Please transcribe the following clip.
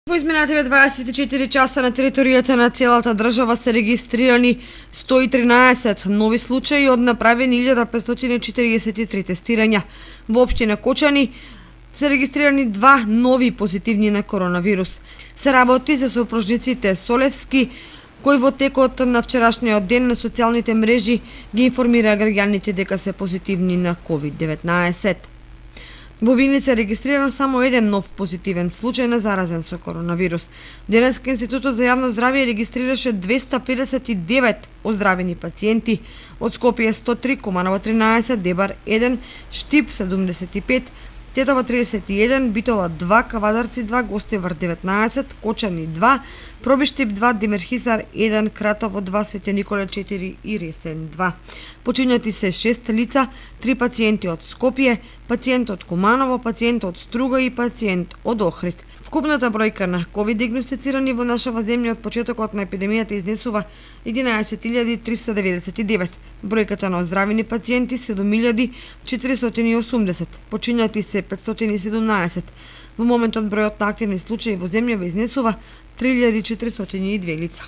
Во изминативе 24 часа на територијата на целата држава се регистрирани 113 нови случаи од направени 1543 тестирања. Во општина Кочани се регистрирани 2 нови позитивни на коронавирус. Се работи за сопружниците Солевски, кои во текот на вчерашниот ден на социјалните мрежи ги информира граѓаните дека се позитивни на COVID-19. Во Виница е регистриран само еден нов позитивен случај на заразен со коронавирус. Денеска Институтот за јавно здравје регистрираше 259 оздравени пациенти, од Скопје 103, Куманово 13, Дебар 1, Штип 75, Тетово 31, Битола 2, Кавадарци 2, Гостивар 19, Кочани 2, Пробиштип 2, Демерхисар 1, Кратово 2, Свети Николе 4 и Ресен 2. Починати се 6 лица, 3 пациенти од Скопје, пациент од Куманово, пациент од Струга и пациент од Охрид. Вкупната бројка на ковид диагностицирани во нашава земја од почетокот на епидемијата изнесува 11.399. Бројката на оздравени пациенти 7.480. Починати се 517. Во моментот бројот на активни случаи во земјава изнесува 3.402 лица.